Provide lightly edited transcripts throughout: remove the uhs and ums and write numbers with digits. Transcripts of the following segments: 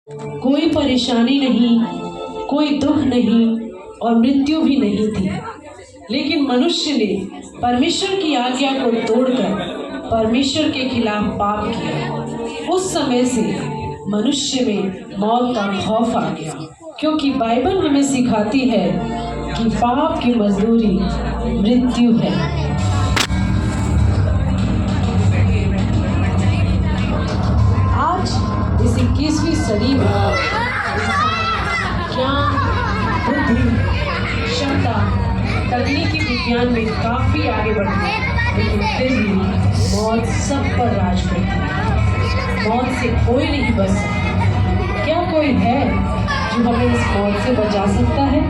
कोई परेशानी नहीं, कोई दुख नहीं और मृत्यु भी नहीं थी। लेकिन मनुष्य ने परमेश्वर की आज्ञा को तोड़कर परमेश्वर के खिलाफ पाप किया। उस समय से मनुष्य में मौत का खौफ आ गया, क्योंकि बाइबल हमें सिखाती है कि पाप की मजदूरी मृत्यु है। आज इस 21वीं सदी में ज्ञान, बुद्धि, क्षमता, तकनीकी विज्ञान में काफी आगे बढ़ गए, लेकिन फिर भी मौत सब पर राज करती है। मौत से कोई नहीं बच सकता। क्या कोई है जो हमें इस मौत से बचा सकता है?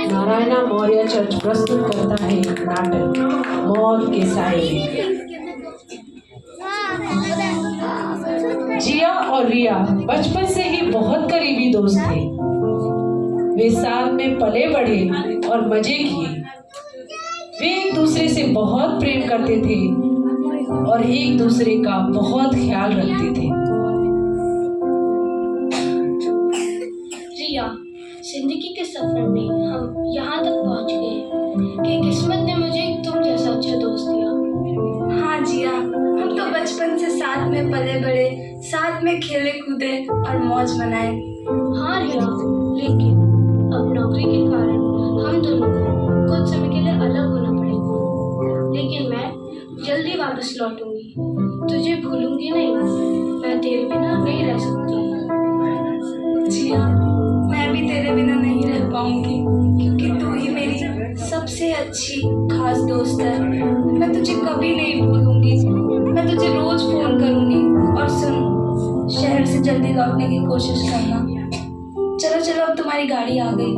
नारायणा मौर्य चर्च प्रस्तुत करता है नाटक मौत के साए में। जिया और रिया बचपन से ही बहुत करीबी दोस्त थे। वे साथ में पले बढ़े और मजे किए। वे एक दूसरे से बहुत प्रेम करते थे और एक दूसरे का बहुत ख्याल रखते थे। रिया, जिंदगी के सफर में हम यहाँ तक पहुँच गए कि किस्मत ने मुझे तुम जैसा अच्छा दोस्त दिया। हाँ जिया, हम तो बचपन से साथ में पले बड़े, साथ में खेले कूदे और मौज मनाए। हाँ रिया, लेकिन अब नौकरी के कारण हम दोनों को कुछ समय के लिए अलग होना पड़ेगा। लेकिन मैं जल्दी वापस लौटूंगी। तुझे भूलूंगी नहीं। मैं तेरे बिना नहीं रह सकती। जिया, मैं भी तेरे बिना नहीं रह पाऊंगी, क्योंकि तू ही मेरी सबसे अच्छी खास दोस्त है। मैं तुझे कभी नहीं भूलूंगी। मैं तुझे रोज फोन करूंगी। और सुन, शहर से जल्दी लौटने की कोशिश करना। चलो चलो, अब तुम्हारी गाड़ी आ गई।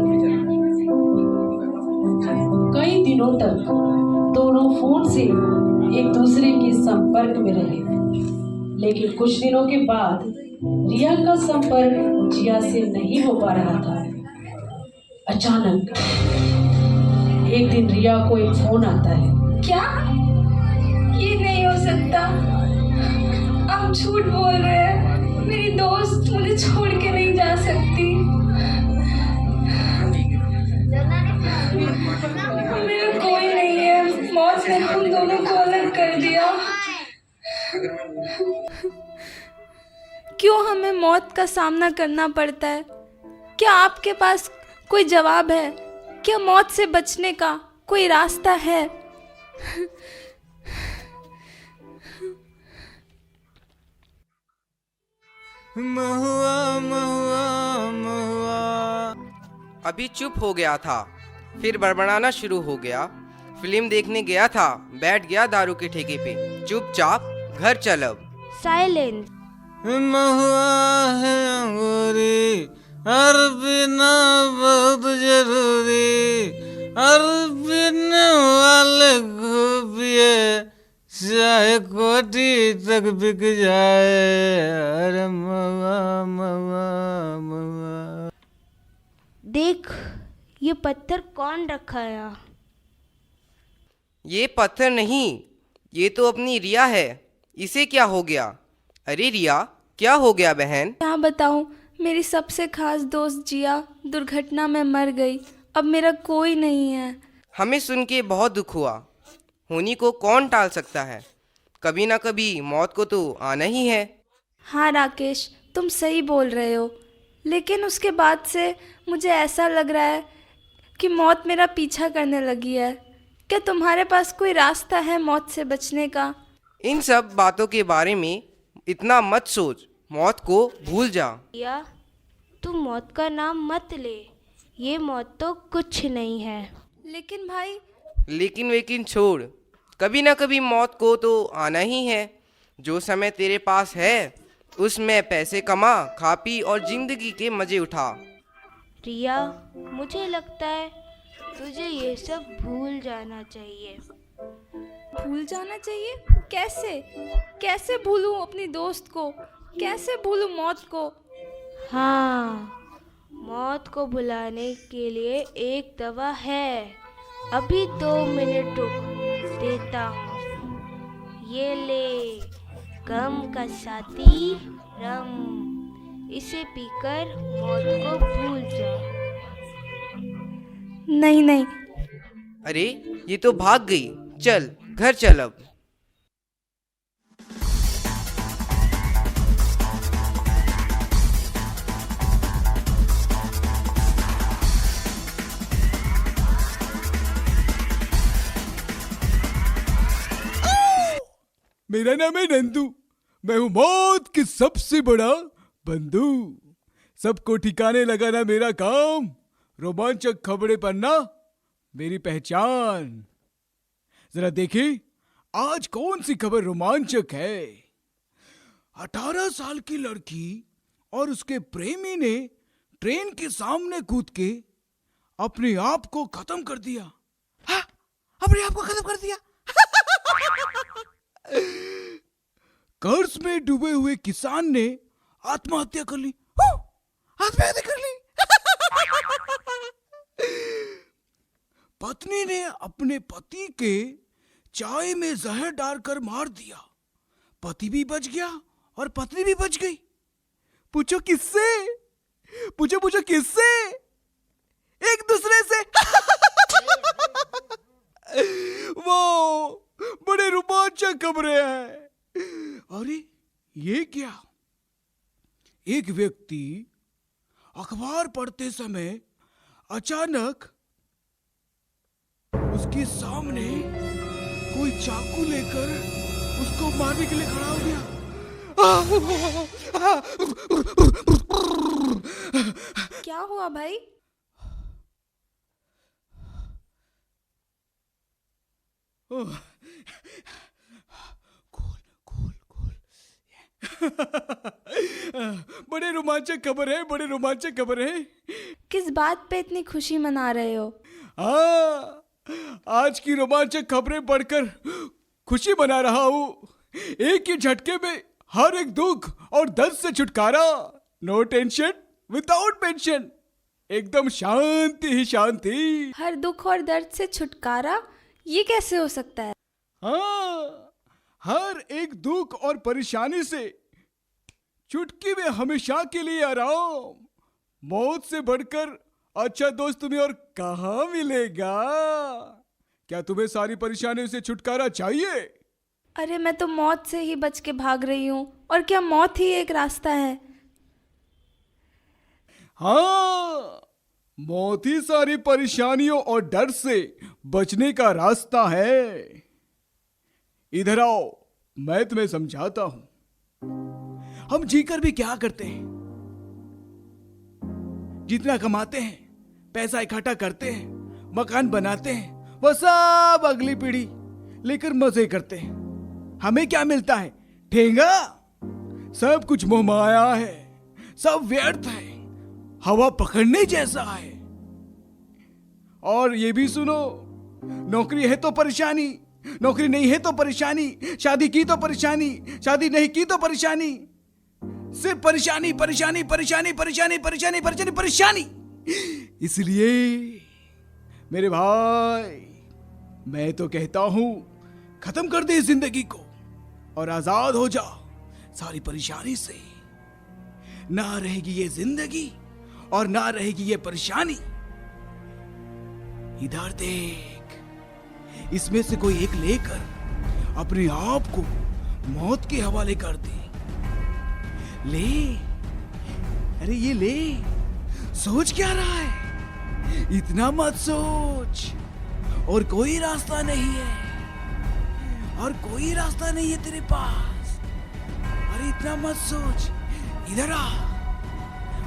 कई दिनों तक दोनों फोन से एक दूसरे के संपर्क में रहे, लेकिन कुछ दिनों के बाद रिया का संपर्क जिया से नहीं हो पा रहा था। अचानक एक दिन रिया को एक फोन आता है। क्या? ये नहीं हो सकता। आप झूठ बोल रहे हैं। मेरी दोस्त मुझे छोड़ के नहीं जा सकती। मेरा कोई नहीं है। मौत ने हम दोनों को अलग कर दिया। क्यों हमें मौत का सामना करना पड़ता है? क्या आपके पास कोई जवाब है? क्या मौत से बचने का कोई रास्ता है? महुआ महुआ महुआ। अभी चुप हो गया था, फिर बड़बड़ाना शुरू हो गया। फिल्म देखने गया था, बैठ गया दारू के ठेके पे। चुपचाप घर चल अब। साइलेंस। महुआ है अंगूरी, और बिना बहुत जरूरी, और बिना वाले को पिए चाहे कोठी तक बिक जाए। अरे महुआ महुआ महुआ। देख, ये पत्थर कौन रखा है? ये पत्थर नहीं, ये तो अपनी रिया है। इसे क्या हो गया? अरे रिया, क्या हो गया बहन? क्या बताऊं, मेरी सबसे खास दोस्त जिया दुर्घटना में मर गई। अब मेरा कोई नहीं है। हमें सुन के बहुत दुख हुआ। होनी को कौन टाल सकता है? कभी ना कभी मौत को तो आना ही है। हाँ राकेश, तुम सही बोल रहे हो, लेकिन उसके बाद से मुझे ऐसा लग रहा है कि मौत मेरा पीछा करने लगी है। क्या तुम्हारे पास कोई रास्ता है मौत से बचने का? इन सब बातों के बारे में इतना मत सोच, मौत को भूल जा। या तू मौत का नाम मत ले। ये मौत तो कुछ नहीं है। लेकिन भाई, लेकिन वेकिन छोड़, कभी ना कभी मौत को तो आना ही है। जो समय तेरे पास है उसमें पैसे कमा, खा पी और जिंदगी के मजे उठा। रिया, मुझे लगता है तुझे ये सब भूल जाना चाहिए। भूल जाना चाहिए? कैसे? कैसे भूलूं अपनी दोस्त को? कैसे भूलूं मौत को? हाँ, मौत को भुलाने के लिए एक दवा है। अभी 2 मिनट रुक, देता हूँ। ये ले, गम का साथी रम। इसे पीकर मौत को भूल जा। नहीं नहीं, अरे ये तो भाग गई। चल घर चल अब। मेरा नाम है नंदू। मैं हूं मौत की सबसे बड़ा बंधु। सबको ठिकाने लगाना मेरा काम, रोमांचक खबरें पढ़ना मेरी पहचान। जरा देखिए आज कौन सी खबर रोमांचक है। 18 साल की लड़की और उसके प्रेमी ने ट्रेन के सामने कूद के अपने आप को खत्म कर दिया। हाँ, अपने आप को खत्म कर दिया। कर्ज में डूबे हुए किसान ने आत्महत्या कर ली। आत्महत्या कर ली। पत्नी ने अपने पति के चाय में जहर डालकर मार दिया। पति भी बच गया और पत्नी भी बच गई। पूछो किससे? पूछो किससे? एक दूसरे से। वो बड़े रोमांचक खबरें हैं। अरे ये क्या? एक व्यक्ति अखबार पढ़ते समय अचानक उसके सामने कोई चाकू लेकर उसको मारने के लिए खड़ा हो गया। क्या हुआ भाई? बड़े रोमांचक खबर है, बड़े रोमांचक खबर है। किस बात पे इतनी खुशी मना रहे हो? हाँ, आज की रोमांचक खबरें पढ़कर खुशी मना रहा हूँ। एक ही झटके में हर एक दुख और दर्द से छुटकारा। No tension without pension. एकदम शांति ही शांति। हर दुख और दर्द से छुटकारा? ये कैसे हो सकता है? हाँ, हर एक दुख और परेशानी से चुटकी में हमेशा के लिए आराम। मौत से बढ़कर अच्छा दोस्त तुम्हें और कहाँ मिलेगा? क्या तुम्हें सारी परेशानियों से छुटकारा चाहिए? अरे मैं तो मौत से ही बच के भाग रही हूँ। और क्या मौत ही एक रास्ता है? हाँ, मौत ही सारी परेशानियों और डर से बचने का रास्ता है। इधर आओ, मैं तुम्हें समझाता हूं। हम जीकर भी क्या करते हैं? जितना कमाते हैं, पैसा इकट्ठा करते हैं, मकान बनाते हैं, वह सब अगली पीढ़ी लेकर मजे करते हैं। हमें क्या मिलता है? ठेंगा। सब कुछ मोह माया है, सब व्यर्थ है, हवा पकड़ने जैसा है। और ये भी सुनो, नौकरी है तो परेशानी, नौकरी नहीं है तो परेशानी, शादी की तो परेशानी, शादी नहीं की तो परेशानी। सिर्फ परेशानी परेशानी परेशानी परेशानी परेशानी परेशानी परेशानी। इसलिए मेरे भाई, मैं तो कहता हूं खत्म कर दे जिंदगी को और आजाद हो जा सारी परेशानी से। ना रहेगी ये जिंदगी और ना रहेगी ये परेशानी। इधर देख, इसमें से कोई एक लेकर अपने आप को मौत के हवाले कर दे। ले, अरे ये ले। सोच क्या रहा है? इतना मत सोच। और कोई रास्ता नहीं है, और कोई रास्ता नहीं है तेरे पास। अरे इतना मत सोच, इधर आ।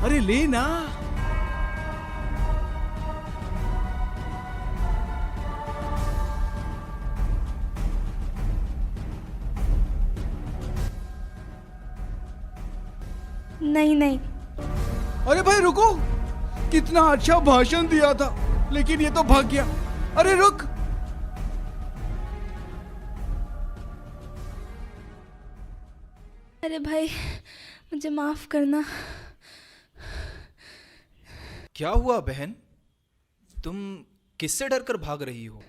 अरे ले ना। नहीं नहीं। अरे भाई रुको, कितना अच्छा भाषण दिया था, लेकिन ये तो भाग गया। अरे रुक, अरे भाई मुझे माफ करना। क्या हुआ बहन, तुम किससे डरकर भाग रही हो?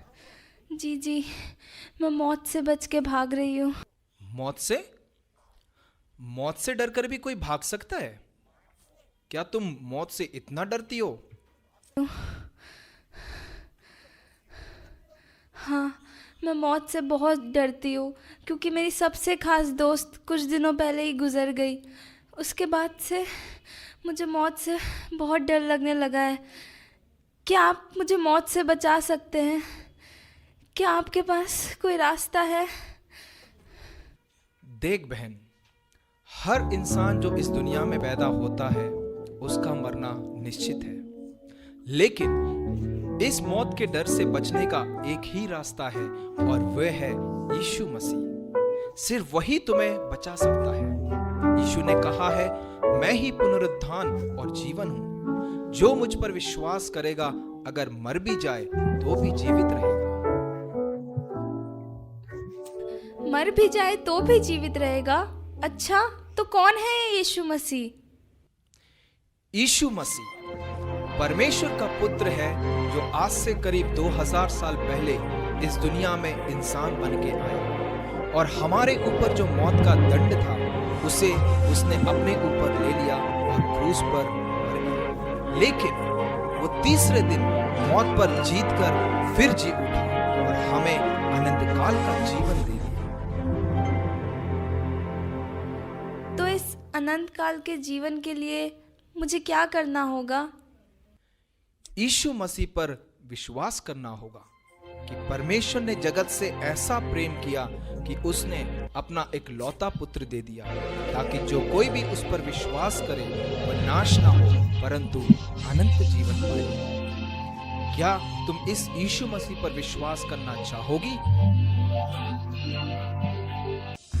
जी जी, मैं मौत से बच के भाग रही हूँ। मौत से? मौत से डरकर भी कोई भाग सकता है? क्या तुम मौत से इतना डरती हो? हाँ, मैं मौत से बहुत डरती हूँ, क्योंकि मेरी सबसे खास दोस्त कुछ दिनों पहले ही गुजर गई। उसके बाद से मुझे मौत से बहुत डर लगने लगा है। क्या आप मुझे मौत से बचा सकते हैं? क्या आपके पास कोई रास्ता है? देख बहन, हर इंसान जो इस दुनिया में पैदा होता है उसका मरना निश्चित है, लेकिन इस मौत के डर से बचने का एक ही रास्ता है और वह है यीशु मसीह। सिर्फ वही तुम्हें बचा सकता है। यीशु ने कहा है, मैं ही पुनरुत्थान और जीवन हूं। जो मुझ पर विश्वास करेगा अगर मर भी जाए तो भी जीवित रहेगा। मर भी जाए तो भी जीवित रहेगा? अच्छा, तो कौन है ये यीशु मसीह? यीशु मसीह परमेश्वर का पुत्र है, जो आज से करीब 2000 साल पहले इस दुनिया में इंसान बन के आया और हमारे ऊपर जो मौत का दंड था उसे उसने अपने ऊपर ले लिया और क्रूस पर मर गया। लेकिन वो तीसरे दिन मौत पर जीतकर फिर जी उठा और हमें अनंत काल का जीवन दे दिया। तो इस अनंत काल के जीवन के लिए मुझे क्या करना होगा? यीशु मसीह पर विश्वास करना होगा कि परमेश्वर ने जगत से ऐसा प्रेम किया कि उसने अपना एक लौता पुत्र दे दिया, ताकि जो कोई भी उस पर विश्वास करे वह नाश ना हो परंतु अनंत जीवन पाए। क्या तुम इस यीशु मसीह पर विश्वास करना चाहोगी?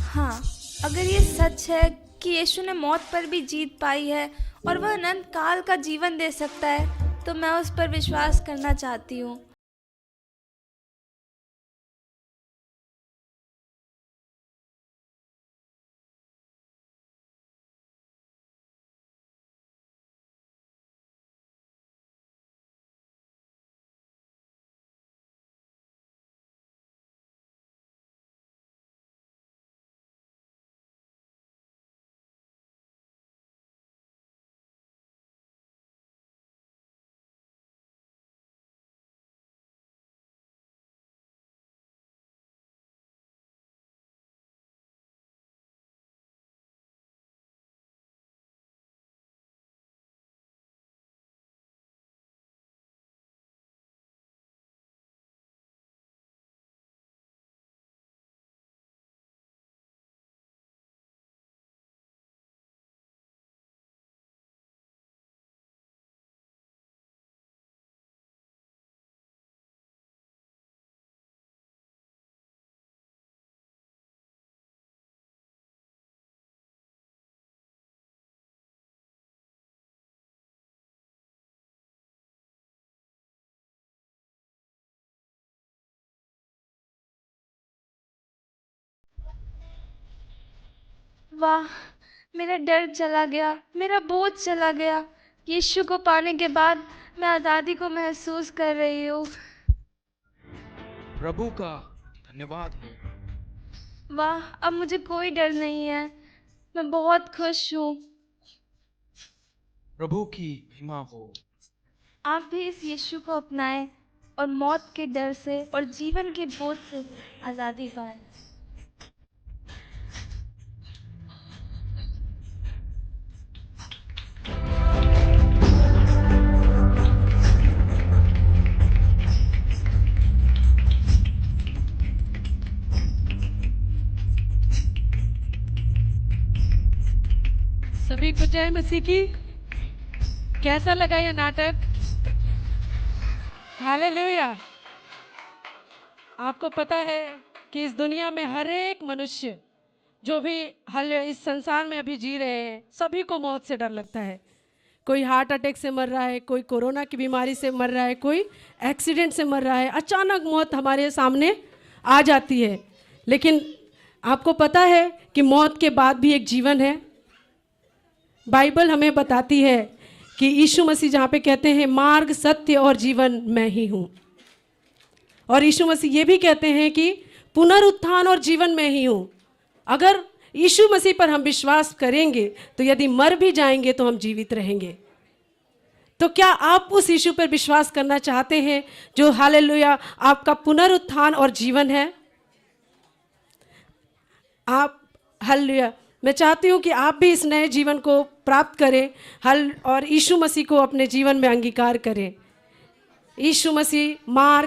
हाँ, अगर ये सच है कि यीशु ने मौत पर भी जीत पाई है और वह अनंत काल का जीवन दे सकता है, तो मैं उस पर विश्वास करना चाहती हूँ। वाह, मेरा डर चला गया, मेरा बोझ चला गया। यीशु को पाने के बाद मैं आज़ादी को महसूस कर रही हूँ। प्रभु का धन्यवाद हो। वाह, अब मुझे कोई डर नहीं है। मैं बहुत खुश हूँ। प्रभु की महिमा हो। आप भी इस यीशु को अपनाएं और मौत के डर से और जीवन के बोझ से आज़ादी पाएं। सभी को जय मसीह की। कैसा लगा यह नाटक? हालेलुया। आपको पता है कि इस दुनिया में हर एक मनुष्य जो भी हाल इस संसार में अभी जी रहे हैं, सभी को मौत से डर लगता है। कोई हार्ट अटैक से मर रहा है, कोई कोरोना की बीमारी से मर रहा है, कोई एक्सीडेंट से मर रहा है। अचानक मौत हमारे सामने आ जाती है। लेकिन आपको पता है कि मौत के बाद भी एक जीवन है। बाइबल हमें बताती है कि यीशु मसीह जहाँ पे कहते हैं मार्ग, सत्य और जीवन मैं ही हूँ। और यीशु मसीह ये भी कहते हैं कि पुनरुत्थान और जीवन मैं ही हूँ। अगर यीशु मसीह पर हम विश्वास करेंगे तो यदि मर भी जाएंगे तो हम जीवित रहेंगे। तो क्या आप उस यीशु पर विश्वास करना चाहते हैं जो हालेलुया आपका पुनरुत्थान और जीवन है? आप हालेलुया, मैं चाहती हूँ कि आप भी इस नए जीवन को प्राप्त करें और यीशु मसीह को अपने जीवन में अंगीकार करें। यीशु मसीह मार्ग,